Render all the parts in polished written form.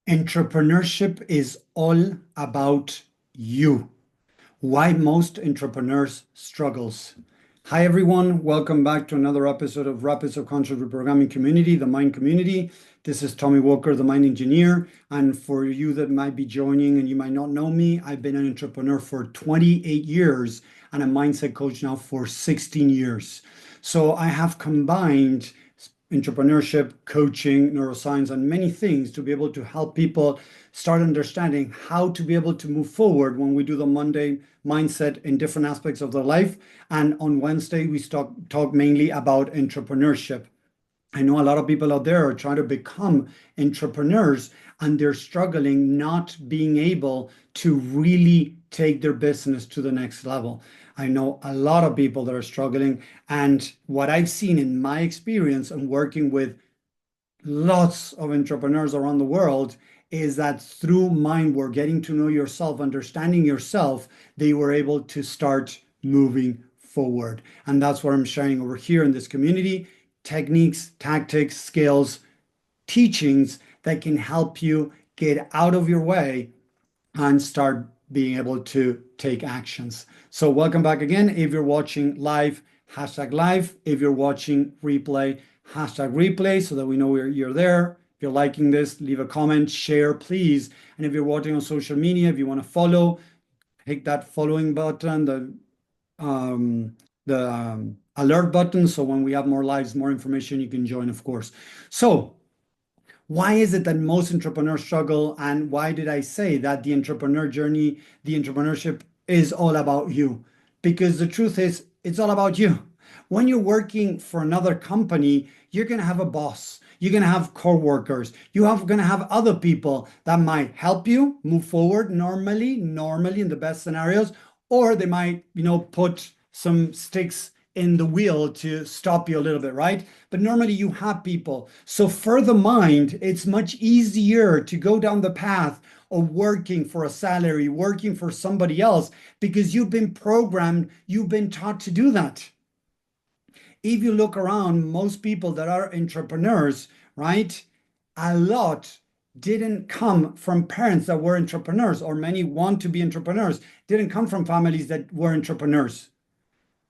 Entrepreneurship is all about you. Why most entrepreneurs struggles. Hi everyone, welcome back to another episode of Rapids of Conscious Reprogramming Community, the Mind Community. This is Tommy Walker, the Mind Engineer. And for you that might be joining and you might not know me, I've been an entrepreneur for 28 years and a mindset coach now for 16 years. So I have combined entrepreneurship, coaching, neuroscience, and many things to be able to help people start understanding how to be able to move forward when we do the Monday mindset in different aspects of their life. And on Wednesday, we talk mainly about entrepreneurship. I know a lot of people out there are trying to become entrepreneurs and they're struggling not being able to really take their business to the next level. I know a lot of people that are struggling. And what I've seen in my experience and working with lots of entrepreneurs around the world is that through mind work, getting to know yourself, understanding yourself, they were able to start moving forward. And that's what I'm sharing over here in this community: techniques, tactics, skills, teachings that can help you get out of your way and start being able to take actions. So welcome back again. If you're watching live, hashtag live. If you're watching replay, hashtag replay, so that we know you're there. If you're liking this, leave a comment, share, please. And if you're watching on social media, if you want to follow, hit that following button, the alert button. So when we have more lives, more information, you can join, of course. So why is it that most entrepreneurs struggle? And why did I say that the entrepreneur journey, the entrepreneurship is all about you? Because the truth is, it's all about you. When you're working for another company, you're going to have a boss. You're going to have co-workers. You're going to have other people that might help you move forward normally in the best scenarios, or they might, put some sticks in the wheel to stop you a little bit, right? But normally you have people. So for the mind, it's much easier to go down the path of working for a salary, working for somebody else, because you've been programmed, you've been taught to do that. If you look around, most people that are entrepreneurs, right, a lot didn't come from parents that were entrepreneurs, or many want to be entrepreneurs, didn't come from families that were entrepreneurs.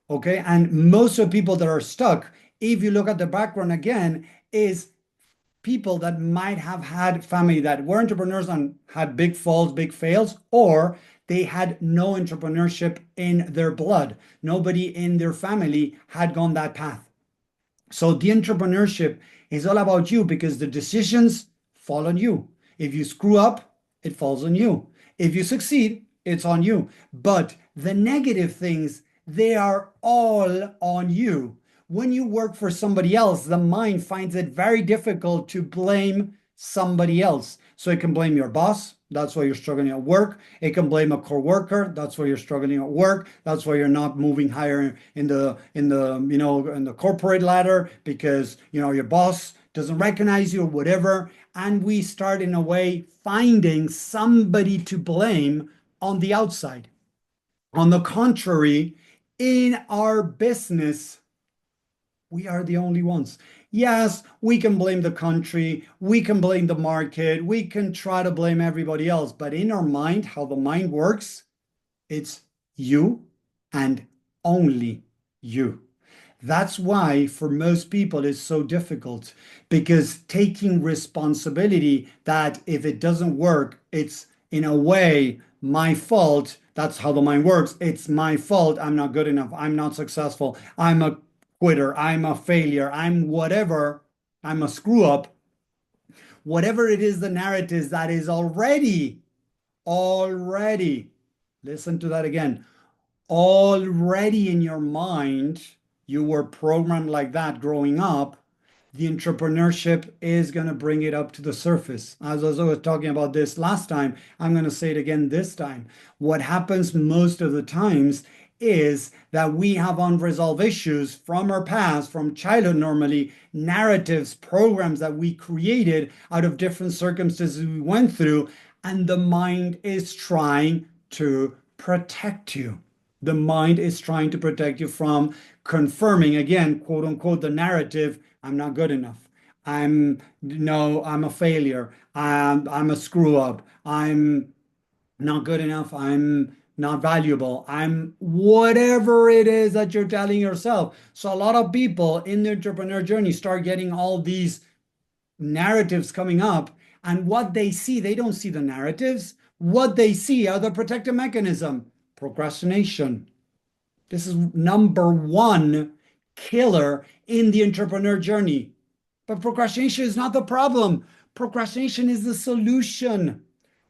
Okay. And most of the people that are stuck, if you look at the background again, is people that might have had family that were entrepreneurs and had big falls, big fails, or they had no entrepreneurship in their blood. Nobody in their family had gone that path. So the entrepreneurship is all about you because the decisions fall on you. If you screw up, it falls on you. If you succeed, it's on you. But the negative things, they are all on you. When you work for somebody else, the mind finds it very difficult to blame somebody else. So it can blame your boss. That's why you're struggling at work. It can blame a coworker. That's why you're struggling at work. That's why you're not moving higher in the corporate ladder, because your boss doesn't recognize you or whatever. And we start in a way finding somebody to blame on the outside. On the contrary, in our business, we are the only ones. Yes, we can blame the country, we can blame the market, we can try to blame everybody else, but in our mind, how the mind works, it's you and only you. That's why for most people it's so difficult, because taking responsibility that if it doesn't work, it's in a way my fault. That's how the mind works. It's my fault. I'm not good enough. I'm not successful. I'm a quitter. I'm a failure. I'm whatever. I'm a screw up. Whatever it is, the narrative that is already, listen to that again, already in your mind, you were programmed like that growing up. The entrepreneurship is going to bring it up to the surface. As I was talking about this last time, I'm going to say it again this time. What happens most of the times is that we have unresolved issues from our past, from childhood, normally, narratives, programs that we created out of different circumstances we went through, and the mind is trying to protect you. The mind is trying to protect you from confirming, again, quote unquote, the narrative: I'm not good enough. I'm no, I'm a failure. I'm a screw up. I'm not good enough. I'm not valuable. I'm whatever it is that you're telling yourself. So a lot of people in the entrepreneur journey start getting all these narratives coming up, and what they see, they don't see the narratives. What they see are the protective mechanism, procrastination. This is number one killer in the entrepreneur journey. But procrastination is not the problem. Procrastination is the solution.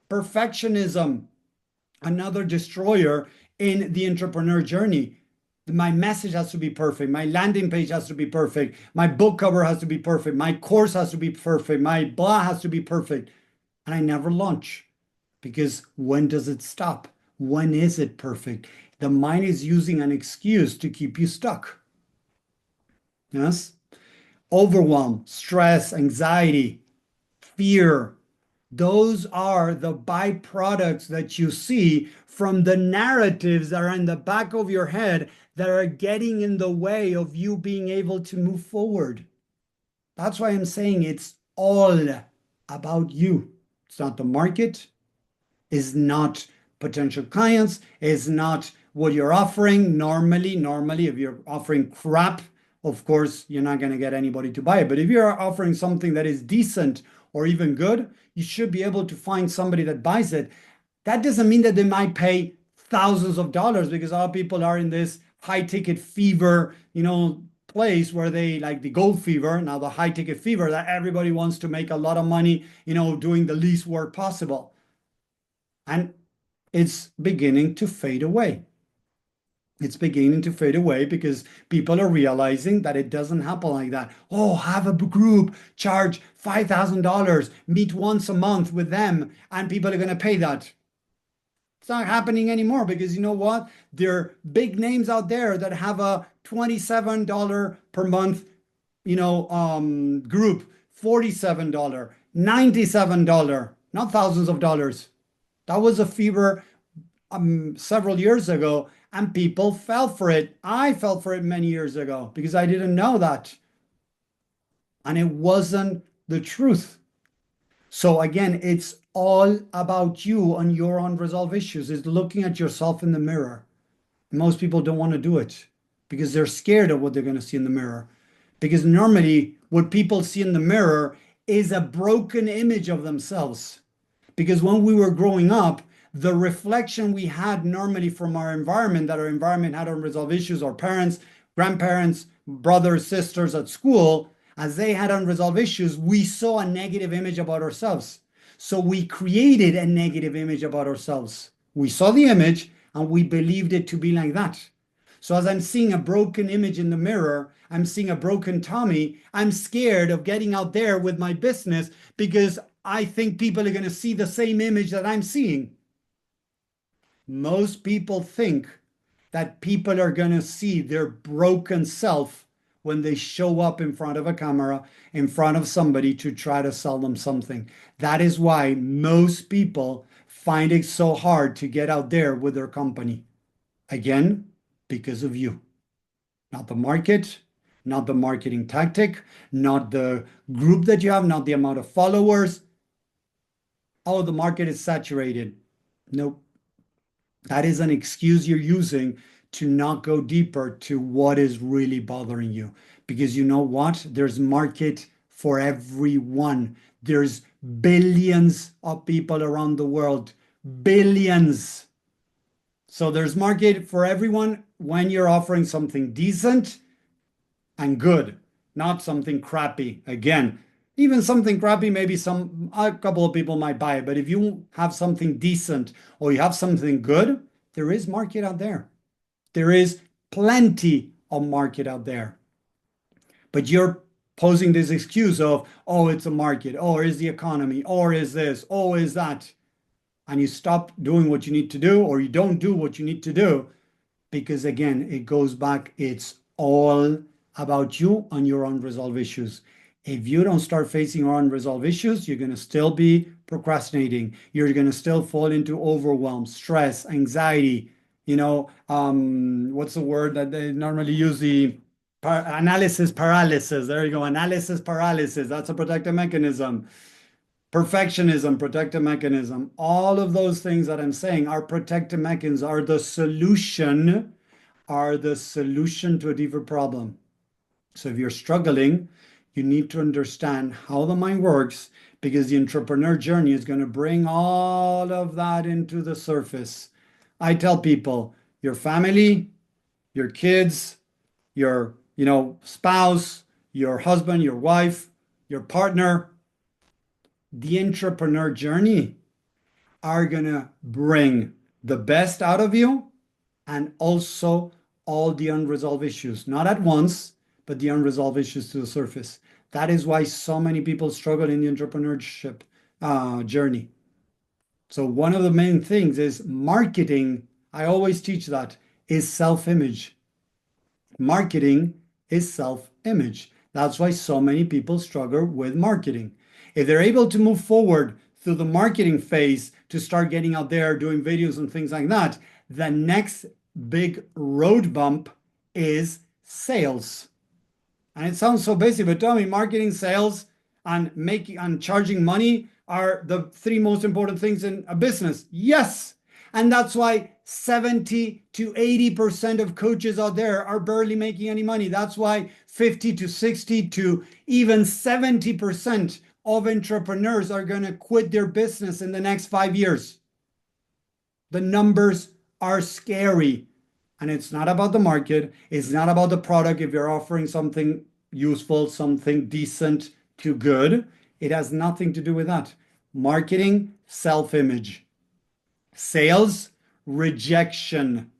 Perfectionism, another destroyer in the entrepreneur journey. My message has to be perfect. My landing page has to be perfect. My book cover has to be perfect. My course has to be perfect. My blah has to be perfect. And I never launch because when does it stop? When is it perfect? The mind is using an excuse to keep you stuck. Yes? Overwhelm, stress, anxiety, fear. Those are the byproducts that you see from the narratives that are in the back of your head that are getting in the way of you being able to move forward. That's why I'm saying it's all about you. It's not the market, is not potential clients, is not what you're offering. Normally, if you're offering crap, of course, you're not going to get anybody to buy it. But if you're offering something that is decent or even good, you should be able to find somebody that buys it. That doesn't mean that they might pay thousands of dollars because a lot of people are in this high ticket fever, place where they like the gold fever, now the high ticket fever that everybody wants to make a lot of money, doing the least work possible. And it's beginning to fade away. It's beginning to fade away because people are realizing that it doesn't happen like that. Oh, have a group, charge $5,000, meet once a month with them, and people are going to pay that. It's not happening anymore because you know what? There are big names out there that have a $27 per month, group, $47, $97, not thousands of dollars. That was a fever several years ago, and people fell for it. I fell for it many years ago because I didn't know that. And it wasn't the truth. So again, it's all about you and your unresolved issues. It's looking at yourself in the mirror. Most people don't want to do it because they're scared of what they're going to see in the mirror. Because normally, what people see in the mirror is a broken image of themselves. Because when we were growing up, the reflection we had normally from our environment, that our environment had unresolved issues, our parents, grandparents, brothers, sisters at school, as they had unresolved issues, we saw a negative image about ourselves. So we created a negative image about ourselves. We saw the image and we believed it to be like that. So as I'm seeing a broken image in the mirror, I'm seeing a broken Tommy, I'm scared of getting out there with my business because I think people are going to see the same image that I'm seeing. Most people think that people are going to see their broken self when they show up in front of a camera, in front of somebody to try to sell them something. That is why most people find it so hard to get out there with their company. Again, because of you, not the market, not the marketing tactic, not the group that you have, not the amount of followers. Oh, the market is saturated. Nope. That is an excuse you're using to not go deeper to what is really bothering you. Because you know what? There's market for everyone. There's billions of people around the world. Billions. So there's market for everyone when you're offering something decent and good, not something crappy. Again, even something crappy, maybe a couple of people might buy it, but if you have something decent or you have something good, there is market out there. There is plenty of market out there. But you're posing this excuse of, oh, it's a market, or is the economy, or is this, or is that. And you stop doing what you need to do, or you don't do what you need to do, because again, it goes back, it's all about you and your unresolved issues. If you don't start facing your unresolved issues, you're going to still be procrastinating. You're going to still fall into overwhelm, stress, anxiety. What's the word that they normally use? Analysis paralysis. There you go. Analysis paralysis. That's a protective mechanism. Perfectionism, protective mechanism. All of those things that I'm saying are protective mechanisms, are the solution to a deeper problem. So if you're struggling, you need to understand how the mind works, because the entrepreneur journey is going to bring all of that into the surface. I tell people, your family, your kids, your, spouse, your husband, your wife, your partner, the entrepreneur journey are going to bring the best out of you, and also all the unresolved issues, not at once, but the unresolved issues to the surface. That is why so many people struggle in the entrepreneurship journey. So one of the main things is marketing. I always teach that is self-image. Marketing is self-image. That's why so many people struggle with marketing. If they're able to move forward through the marketing phase to start getting out there, doing videos and things like that, the next big road bump is sales. And it sounds so basic, but tell me, marketing, sales, and making and charging money are the three most important things in a business. Yes. And that's why 70 to 80% of coaches out there are barely making any money. That's why 50 to 60 to even 70% of entrepreneurs are going to quit their business in the next 5 years. The numbers are scary. And it's not about the market. It's not about the product. If you're offering something useful, something decent to good, it has nothing to do with that. Marketing, self-image. Sales, rejection.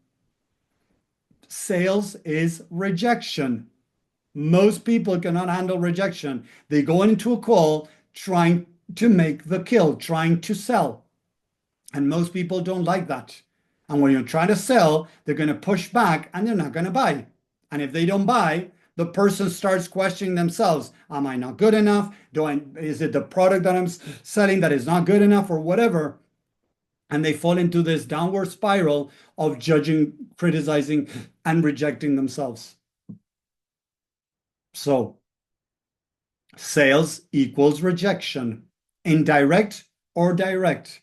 Sales is rejection. Most people cannot handle rejection. They go into a call trying to make the kill, trying to sell. And most people don't like that. And when you're trying to sell, they're going to push back and they're not going to buy. And if they don't buy, the person starts questioning themselves. Am I not good enough? Is it the product that I'm selling that is not good enough, or whatever? And they fall into this downward spiral of judging, criticizing, and rejecting themselves. So sales equals rejection, indirect or direct.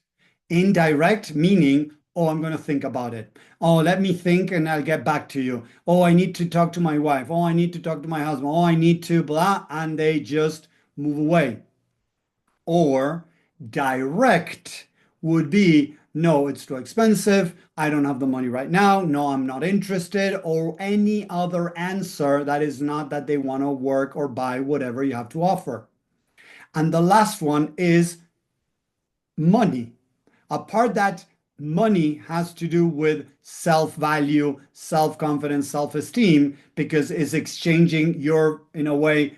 Indirect meaning, oh, I'm going to think about it. Oh, let me think and I'll get back to you. Oh, I need to talk to my wife. Oh, I need to talk to my husband. Oh, I need to blah, and they just move away. Or direct would be, no, it's too expensive. I don't have the money right now. No, I'm not interested, or any other answer that is not that they want to work or buy whatever you have to offer. And the last one is money. A part that money has to do with self-value, self-confidence, self-esteem, because it's exchanging your, in a way,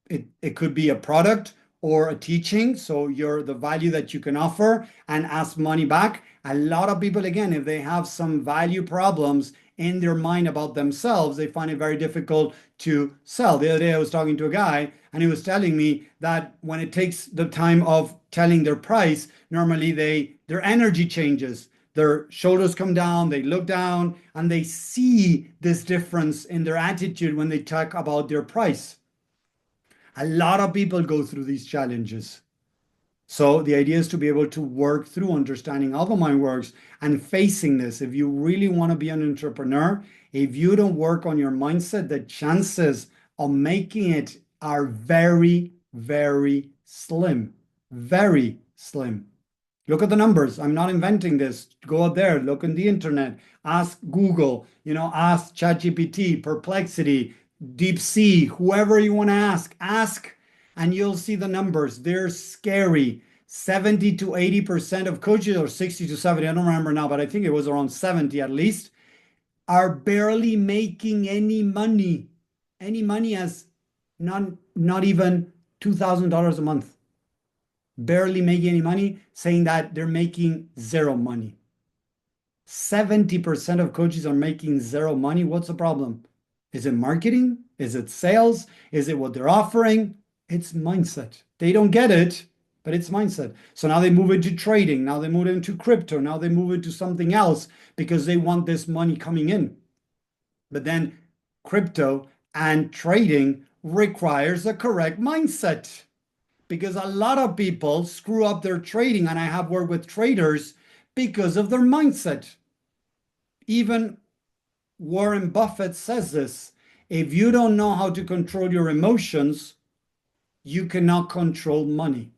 it could be a product or a teaching. So the value that you can offer and ask money back. A lot of people, again, if they have some value problems in their mind about themselves, they find it very difficult to sell. The other day I was talking to a guy and he was telling me that when it takes the time of telling their price, normally their energy changes. Their shoulders come down, they look down, and they see this difference in their attitude when they talk about their price. A lot of people go through these challenges. So the idea is to be able to work through understanding how the mind works and facing this. If you really want to be an entrepreneur, if you don't work on your mindset, the chances of making it are very, very slim. Very slim. Look at the numbers. I'm not inventing this. Go out there, look on the internet, ask Google, ask ChatGPT, Perplexity, DeepSea, whoever you want to ask, and you'll see the numbers. They're scary. 70 to 80% of coaches, or 60 to 70, I don't remember now, but I think it was around 70 at least, are barely making any money. Any money as not even $2,000 a month. Barely making any money, saying that they're making zero money. 70% of coaches are making zero money. What's the problem? Is it marketing? Is it sales? Is it what they're offering? It's mindset. They don't get it, but it's mindset. So now they move into trading. Now they move into crypto. Now they move into something else because they want this money coming in. But then crypto and trading requires a correct mindset because a lot of people screw up their trading. And I have worked with traders because of their mindset. Even Warren Buffett says this: if you don't know how to control your emotions, you cannot control money.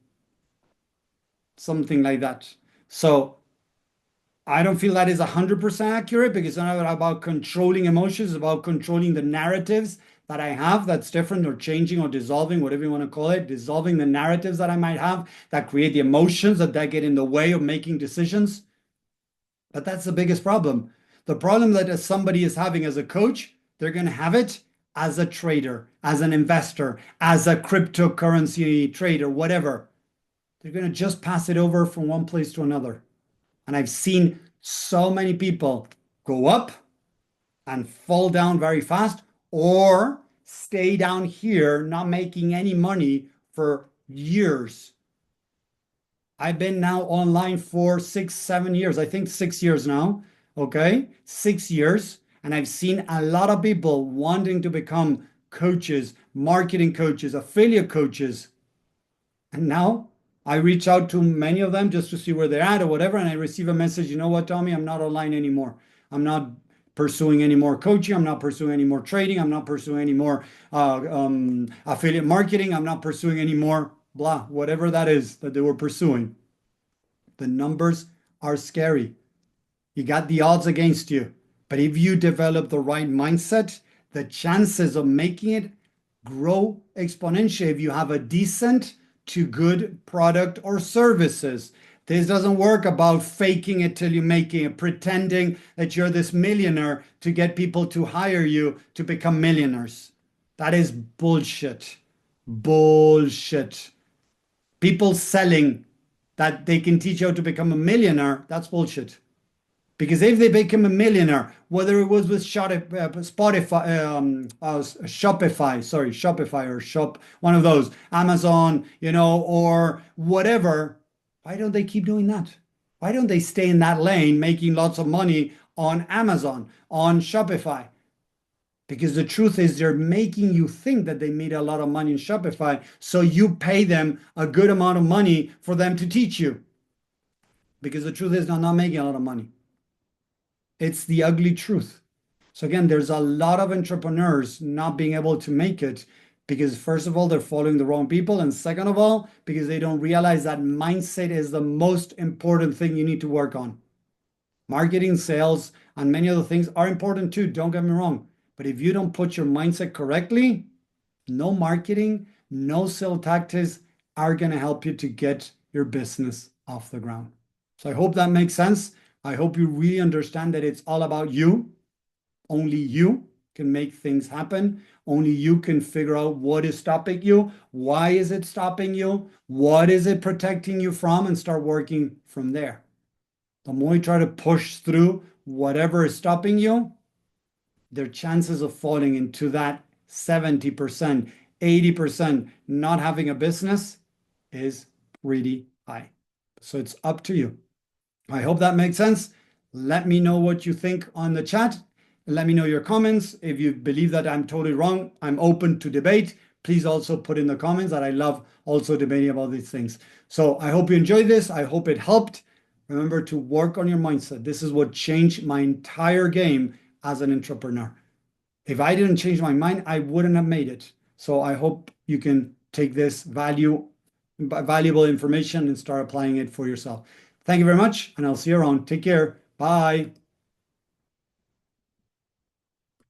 Something like that. So I don't feel that is 100% accurate because it's not about controlling emotions, it's about controlling the narratives that I have that's different or changing or dissolving, whatever you want to call it, dissolving the narratives that I might have that create the emotions that get in the way of making decisions. But that's the biggest problem. The problem that somebody is having as a coach, they're going to have it as a trader, as an investor, as a cryptocurrency trader, whatever. They're going to just pass it over from one place to another. And I've seen so many people go up and fall down very fast or stay down here, not making any money for years. I've been now online for 6, 7 years, I think 6 years now. Okay, 6 years. And I've seen a lot of people wanting to become coaches, marketing coaches, affiliate coaches. And now I reach out to many of them just to see where they're at or whatever. And I receive a message, you know what, Tommy, I'm not online anymore. I'm not pursuing any more coaching. I'm not pursuing any more trading. I'm not pursuing any more affiliate marketing. I'm not pursuing any more blah, whatever that is that they were pursuing. The numbers are scary. You got the odds against you. But if you develop the right mindset, the chances of making it grow exponentially if you have a decent to good product or services. This doesn't work about faking it till you're making it, pretending that you're this millionaire to get people to hire you to become millionaires. That is bullshit. Bullshit. People selling that they can teach you how to become a millionaire, that's bullshit. Because if they become a millionaire, whether it was with Spotify, Shopify or Shop, one of those, Amazon, or whatever, why don't they keep doing that? Why don't they stay in that lane making lots of money on Amazon, on Shopify? Because the truth is they're making you think that they made a lot of money in Shopify, so you pay them a good amount of money for them to teach you. Because the truth is they're not making a lot of money. It's the ugly truth. So again, there's a lot of entrepreneurs not being able to make it because first of all, they're following the wrong people. And second of all, because they don't realize that mindset is the most important thing you need to work on. Marketing, sales, and many other things are important too. Don't get me wrong. But if you don't put your mindset correctly, no marketing, no sales tactics are going to help you to get your business off the ground. So I hope that makes sense. I hope you really understand that it's all about you. Only you can make things happen. Only you can figure out what is stopping you. Why is it stopping you? What is it protecting you from? And start working from there. The more you try to push through whatever is stopping you, their chances of falling into that 70%, 80% not having a business is pretty high. So it's up to you. I hope that makes sense. Let me know what you think on the chat. Let me know your comments. If you believe that I'm totally wrong, I'm open to debate. Please also put in the comments that I love also debating about these things. So I hope you enjoyed this. I hope it helped. Remember to work on your mindset. This is what changed my entire game as an entrepreneur. If I didn't change my mind, I wouldn't have made it. So I hope you can take this valuable information and start applying it for yourself. Thank you very much, and I'll see you around. Take care. Bye.